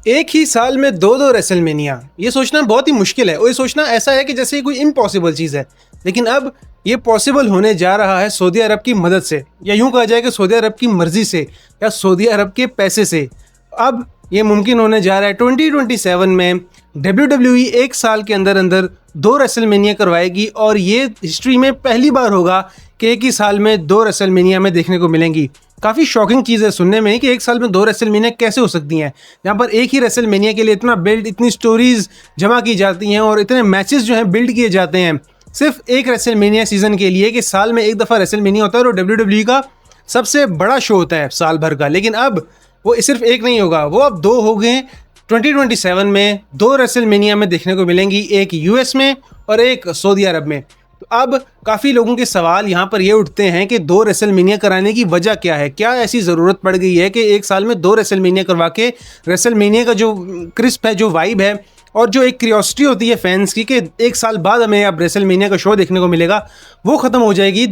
एक ही साल में दो दो रेसलमेनिया, ये सोचना बहुत ही मुश्किल है और ये सोचना ऐसा है कि जैसे कोई इम्पॉसिबल चीज़ है। लेकिन अब ये पॉसिबल होने जा रहा है सऊदी अरब की मदद से, या यूं कहा जाए कि सऊदी अरब की मर्जी से या सऊदी अरब के पैसे से। अब ये मुमकिन होने जा रहा है 2027 में WWE एक साल के अंदर अंदर दो रेसलमेनिया करवाएगी और ये हिस्ट्री में पहली बार होगा कि एक ही साल में दो रेसलमेनिया में देखने को मिलेंगी। काफ़ी शॉकिंग चीज़ है सुनने में कि एक साल में दो रेसलमेनिया कैसे हो सकती हैं, जहाँ पर एक ही रेसलमेनिया के लिए इतना बिल्ड, इतनी स्टोरीज जमा की जाती हैं और इतने मैचेस जो हैं बिल्ड किए जाते हैं सिर्फ एक रेसलमेनिया सीजन के लिए, कि साल में एक दफ़ा रेसलमेनिया होता है और WWE का सबसे बड़ा शो होता है साल भर का। लेकिन अब वो सिर्फ एक नहीं होगा, वो अब दो हो गए। 2027 में दो रेसलमेनिया में देखने को मिलेंगी, एक यूएस में और एक सऊदी अरब में। तो अब काफ़ी लोगों के सवाल यहाँ पर ये उठते हैं कि दो रेसलमेनिया कराने की वजह क्या है, क्या ऐसी ज़रूरत पड़ गई है कि एक साल में दो रेसलमेनिया करवा के रेसलमेनिया का जो क्रिस्प है, जो वाइब है और जो एक क्यूरियोसिटी होती है फैंस की कि एक साल बाद हमें अब रेसलमेनिया का शो देखने को मिलेगा, वो ख़त्म हो जाएगी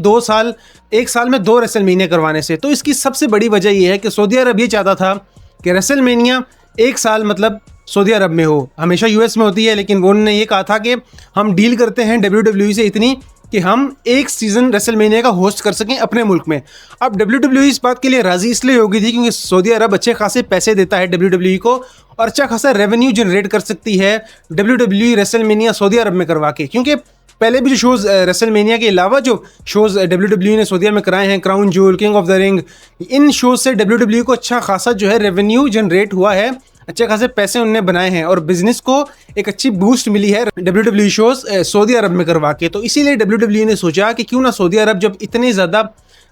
एक साल में दो रेसलमेनिया करवाने से। तो इसकी सबसे बड़ी वजह ये है कि सऊदी अरब ये चाहता था कि रेसलमेनिया एक साल मतलब सऊदी अरब में हो, हमेशा यूएस में होती है, लेकिन वो उन्होंने ये कहा था कि हम डील करते हैं WWE से इतनी कि हम एक सीज़न रेसलमेनिया का होस्ट कर सकें अपने मुल्क में। अब WWE इस बात के लिए राज़ी इसलिए हो गई थी क्योंकि सऊदी अरब अच्छे खासे पैसे देता है WWE को और अच्छा खासा रेवेन्यू जनरेट कर सकती है WWE रेसलमेनिया सऊदी अरब में करवा के। क्योंकि पहले भी जो शोज़ रेसलमेनिया के अलावा जो शोज़ WWE ने सऊदी में कराए हैं, crown joule, king of the ring, in shows से WWE को अच्छा खासा जो है रेवेन्यू जनरेट हुआ है, अच्छे खासे पैसे उनने बनाए हैं और बिजनेस को एक अच्छी बूस्ट मिली है WWE शोज़ सऊदी अरब में करवा के। तो इसीलिए WWE ने सोचा कि क्यों ना सऊदी अरब जब इतने ज़्यादा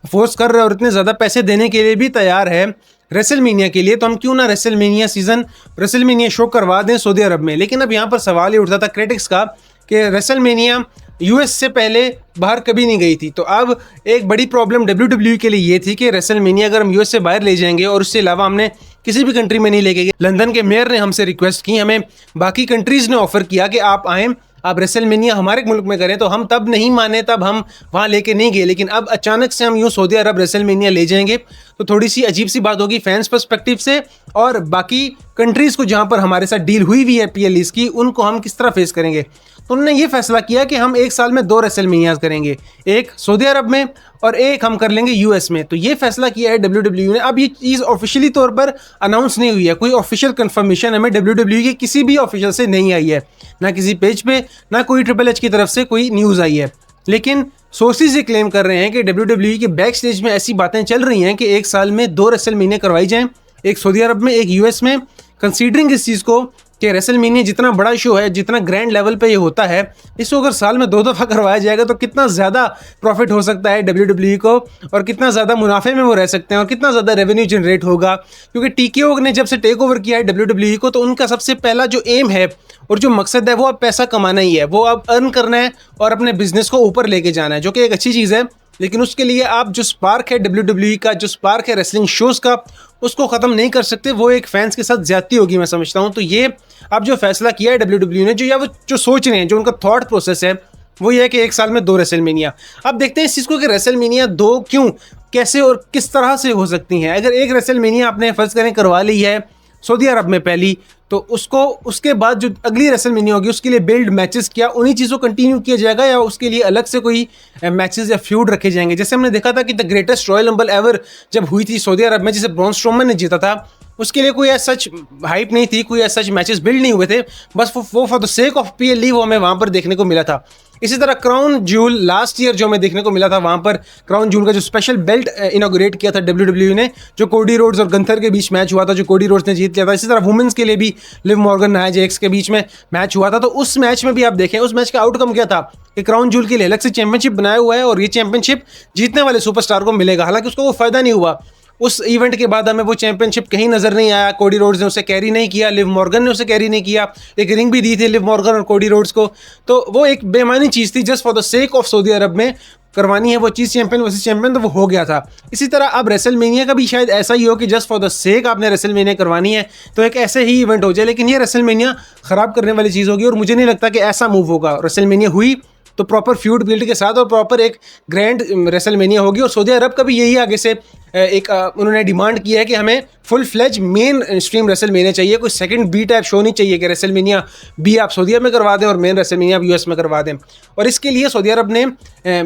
फोर्स कर रहे हैं और इतने ज़्यादा पैसे देने के लिए भी तैयार है रेसलमेनिया के लिए, तो हम क्यों ना रेसलमेनिया शो करवा दें सऊदी अरब में। लेकिन अब यहाँ पर सवाल ये उठता था क्रिटिक्स का कि रेसलमेनिया यूएस से पहले बाहर कभी नहीं गई थी। तो अब एक बड़ी प्रॉब्लम WWE के लिए ये थी कि रेसलमेनिया अगर हम यूएस से बाहर ले जाएंगे और उससे अलावा हमने किसी भी कंट्री में नहीं लेके गए, लंदन के मेयर ने हमसे रिक्वेस्ट की, हमें बाकी कंट्रीज़ ने ऑफ़र किया कि आप आएँ, आप रेसलमेनिया हमारे मुल्क में करें, तो हम तब नहीं माने, तब हम वहाँ लेके नहीं गए। लेकिन अब अचानक से हम यूँ सऊदी अरब रेसलमेनिया ले जाएंगे तो थोड़ी सी अजीब सी बात होगी फैंस पर्सपेक्टिव से, और बाकी कंट्रीज़ को जहाँ पर हमारे साथ डील हुई हुई है PLEs की, उनको हम किस तरह फेस करेंगे। तो उन्होंने ये फैसला किया कि हम एक साल में दो रेसलमेनियाज करेंगे, एक सऊदी अरब में और एक हम कर लेंगे यूएस में। तो ये फैसला किया है WWE ने। अब ये चीज़ ऑफिशियली तौर पर अनाउंस नहीं हुई है, कोई ऑफिशियल कंफर्मेशन हमें WWE के किसी भी ऑफिशियल से नहीं आई है, ना किसी पेज पे, ना कोई ट्रिपल एच की तरफ से कोई न्यूज़ आई है। लेकिन सोर्सेज ये क्लेम कर रहे हैं कि WWE के बैक स्टेज में ऐसी बातें चल रही हैं कि एक साल में दो रेसलमेनिया करवाई जाएं, एक सऊदी अरब में, एक यूएस में, कंसीडरिंग इस चीज़ को कि रेसलमेनिया जितना बड़ा शो है, जितना ग्रैंड लेवल पे ये होता है, इसको अगर साल में दो दफ़ा करवाया जाएगा तो कितना ज़्यादा प्रॉफिट हो सकता है WWE को और कितना ज़्यादा मुनाफे में वो रह सकते हैं और कितना ज़्यादा रेवेन्यू जनरेट होगा। क्योंकि TKO ने जब से टेक ओवर किया है WWE को, तो उनका सबसे पहला जो एम है और जो मकसद है वो अब पैसा कमाना ही है, वो अब अर्न करना है और अपने बिजनेस को ऊपर लेके जाना है, जो कि एक अच्छी चीज़ है। लेकिन उसके लिए आप जो स्पार्क है WWE का, जो स्पार्क है रेसलिंग शोज़ का, उसको ख़त्म नहीं कर सकते। वो एक फैंस के साथ ज़्यादती होगी, मैं समझता हूँ। तो ये अब जो फैसला किया है WWE ने, वो जो सोच रहे हैं, जो उनका थॉट प्रोसेस है, वो ये है कि एक साल में दो रेसलमेनिया। अब देखते हैं इस चीज़ को कि रेसलमेनिया दो क्यों, कैसे और किस तरह से हो सकती हैं। अगर एक रेसलमेनिया आपने फ़र्ज़ करें करवा ली है सऊदी अरब में पहली, तो उसके बाद जो अगली रेसलमेनिया होगी उसके लिए बिल्ड मैचेस क्या उन्हीं चीज़ों को कंटिन्यू किया जाएगा, या उसके लिए अलग से कोई मैचेस या फ्यूड रखे जाएंगे। जैसे हमने देखा था कि the greatest royal rumble ever जब हुई थी सऊदी अरब में, जिसे ब्रॉन स्ट्रोमन ने जीता था, उसके लिए कोई ऐसा सच हाइप नहीं थी, कोई ऐसा सच मैचेस बिल्ड नहीं हुए थे, बस वो for the sake of PLE वो हमें वहाँ पर देखने को मिला था। इसी तरह क्राउन जूल लास्ट ईयर जो हमें देखने को मिला था, वहाँ पर क्राउन जूल का जो स्पेशल बेल्ट इनॉग्रेट किया था WWE ने, जो कोडी रोड्स और गंथर के बीच मैच हुआ था, जो कोडी रोड्स ने जीत लिया था। इसी तरह वुमेंस के लिए भी लिव मॉर्गन, नाया जेक्स के बीच में मैच हुआ था। तो उस मैच में भी आप देखें, उस मैच का आउटकम क्या था कि क्राउन जूल के लिए अलग से चैंपियनशिप बनाया हुआ है और ये चैंपियनशिप जीतने वाले सुपरस्टार को मिलेगा। हालांकि उसको वो फ़ायदा नहीं हुआ, उस इवेंट के बाद हमें वो चैंपियनशिप कहीं नज़र नहीं आया। कोडी रोड्स ने उसे कैरी नहीं किया, लिव मॉर्गन ने उसे कैरी नहीं किया, एक रिंग भी दी थी लिव मॉर्गन और कोडी रोड्स को। तो वो एक बेमानी चीज़ थी, just for the sake of Saudi अरब में करवानी है वो चीज़, चैंपियन वर्सेस चैंपियन, तो वो हो गया था। इसी तरह अब रेसलमेनिया का भी शायद ऐसा ही हो कि जस्ट फॉर द सेक आपने रेसलमेनिया करवानी है तो एक ऐसे ही इवेंट हो जाए, लेकिन ये रेसलमेनिया ख़राब करने वाली चीज़ होगी और मुझे नहीं लगता कि ऐसा मूव होगा। रेसलमेनिया हुई तो प्रॉपर फ्यूड बिल्ड के साथ और प्रॉपर एक ग्रैंड रेसलमेनिया होगी। और सऊदी अरब का भी यही आगे से एक उन्होंने डिमांड किया है कि हमें full fledge mainstream WrestleMania चाहिए, कोई सेकंड बी टाइप शो नहीं चाहिए कि रेसलमेनिया बी आप सऊदी अरब में करवा दें और मेन रेसलमेनिया आप यूएस में करवा दें। और इसके लिए सऊदी अरब ने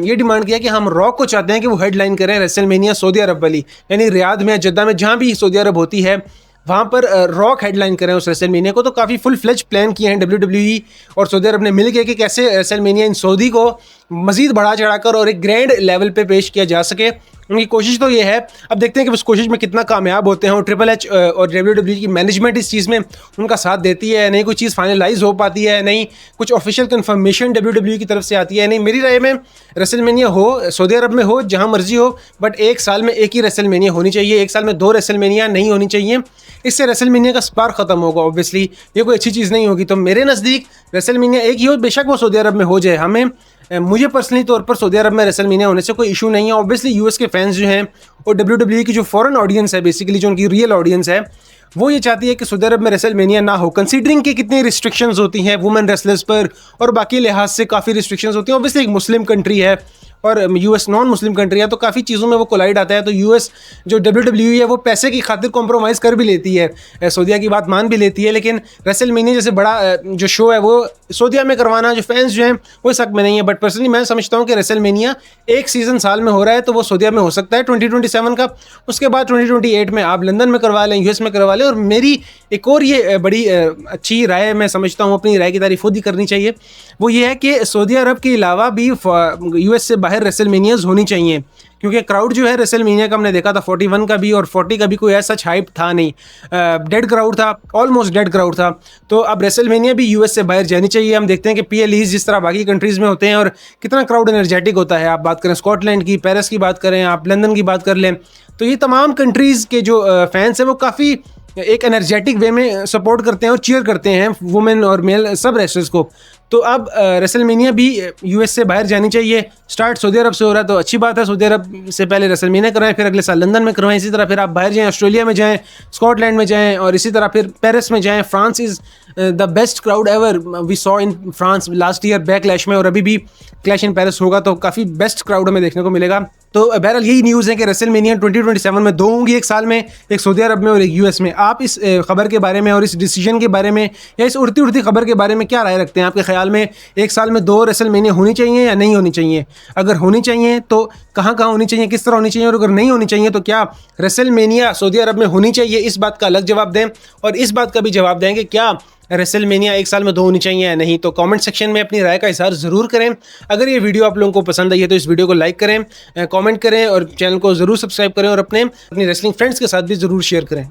ये डिमांड किया कि हम रॉक को चाहते हैं कि वो हेडलाइन करें रेसलमेनिया सऊदी अरब वाली, यानी रियाद में, जद्दा में, जहाँ भी सऊदी अरब होती है वहाँ पर रॉक हेडलाइन करें उस रेसलमेनिया को। तो काफ़ी फुल फ्लेज प्लान किए हैं WWE और सऊदी अरब ने मिल के कि कैसे रेसलमेनिया इन सऊदी को मज़ीद बढ़ा चढ़ाकर और एक ग्रैंड लेवल पे पेश किया जा सके। उनकी कोशिश तो ये है, अब देखते हैं कि उस कोशिश में कितना कामयाब होते हैं। और ट्रिपल एच और WWE की मैनेजमेंट इस चीज़ में उनका साथ देती है, नहीं कोई चीज़ फाइनलाइज हो पाती है, नहीं कुछ ऑफिशियल कंफर्मेशन WWE की तरफ से आती है। नहीं, मेरी राय में रेसलमेनिया हो सऊदी अरब में हो, जहाँ मर्जी हो, बट एक साल में एक ही रेसलमेनिया होनी चाहिए, एक साल में 2 रेसलमेनिया नहीं होनी चाहिए। इससे रेसलमेनिया का स्पार्क खत्म होगा, ऑब्वियसली ये कोई अच्छी चीज़ नहीं होगी। तो मेरे नज़दीक रेसलमेनिया एक ही हो, बेशक वो सऊदी अरब में हो जाए। मुझे पर्सनली तौर पर सऊदी अरब में रेसलमेनिया होने से कोई इशू नहीं है। ऑब्वियसली यूएस के फैंस जो हैं और WWE की जो फॉरेन ऑडियंस है, बेसिकली जो उनकी रियल ऑडियंस है, वो ये चाहती है कि सऊदी अरब में रेसलमेनिया ना हो, कंसीडरिंग कि कितनी रिस्ट्रिक्शंस होती हैं वुमेन रेसलर्स पर और बाकी लिहाज से काफ़ी रिस्ट्रिक्शंस होती हैं। ऑब्वियसली एक मुस्लिम कंट्री है और यूएस नॉन मुस्लिम कंट्री है, तो काफ़ी चीज़ों में वो कोलाइड आता है। तो यूएस जो WWE है वो पैसे की खातिर कॉम्प्रोमाइज़ कर भी लेती है, सऊदीया की बात मान भी लेती है, लेकिन रेसलमेनिया जैसे बड़ा जो शो है वो सऊदीया में करवाना जो फैंस जो हैं वो इस हक में नहीं है। बट पर्सनली मैं समझता हूँ कि रेसलमेनिया एक सीज़न साल में हो रहा है तो वो सऊदीया में हो सकता है 2027 का, उसके बाद 2028 में आप लंदन में करवा लें, यूएस में करवा लें। और मेरी एक और ये बड़ी अच्छी राय मैं समझता हूँ, अपनी राय की तारीफ खुद ही करनी चाहिए, वो ये है कि सऊदी अरब के अलावा भी यूएस से बाहर रेसलमेनियाज होनी चाहिए, क्योंकि क्राउड जो है रेसलमेनिया का हमने देखा था 41 का भी और 40 का भी कोई ऐसा हाइप था नहीं, डेड क्राउड था, ऑलमोस्ट डेड क्राउड था। तो अब रेसलमेनिया भी यूएस से बाहर जानी चाहिए। हम देखते हैं कि PLEs जिस तरह बाकी कंट्रीज़ में होते हैं और कितना क्राउड एनर्जेटिक होता है। आप बात करें स्कॉटलैंड की, पेरिस की बात करें, आप लंदन की बात कर लें, तो ये तमाम कंट्रीज़ के जो फैंस हैं वो काफ़ी एक एनर्जेटिक वे में सपोर्ट करते हैं और चीयर करते हैं वुमेन और मेल सब रेसलर्स को। तो अब रेसलमेनिया भी यूएस से बाहर जानी चाहिए। स्टार्ट सऊदी अरब से हो रहा है तो अच्छी बात है, सऊदी अरब से पहले रेसलमेनिया करवाएं, फिर अगले साल लंदन में करवाएं, इसी तरह फिर आप बाहर जाएं, ऑस्ट्रेलिया में जाएं, स्कॉटलैंड में जाएं और इसी तरह फिर पेरिस में जाएं। France is the best crowd ever we saw in France last year Backlash में, और अभी भी क्लैश इन पेरिस होगा तो काफ़ी बेस्ट क्राउड हमें देखने को मिलेगा। तो बहरहाल यही न्यूज़ है कि रेसलमेनिया 2027 में 2 होंगी, एक साल में, एक सऊदी अरब में और एक यूएस में। आप इस खबर के बारे में और इस डिसीजन के बारे में या इस उड़ती खबर के बारे में क्या राय रखते हैं? आपके ख्याल में एक साल में 2 रेसलमेनिया होनी चाहिए या नहीं होनी चाहिए? अगर होनी चाहिए तो कहाँ होनी चाहिए, किस तरह होनी चाहिए, और अगर नहीं होनी चाहिए तो क्या रेसलमेनिया सऊदी अरब में होनी चाहिए? इस बात का अलग जवाब दें और इस बात का भी जवाब दें कि क्या रेसलमेनिया एक साल में 2 होनी चाहिए या नहीं। तो कमेंट सेक्शन में अपनी राय का इज़हार ज़रूर करें। अगर ये वीडियो आप लोगों को पसंद आई है तो इस वीडियो को लाइक करें, कमेंट करें और चैनल को ज़रूर सब्सक्राइब करें और अपनी रेसलिंग फ्रेंड्स के साथ भी ज़रूर शेयर करें।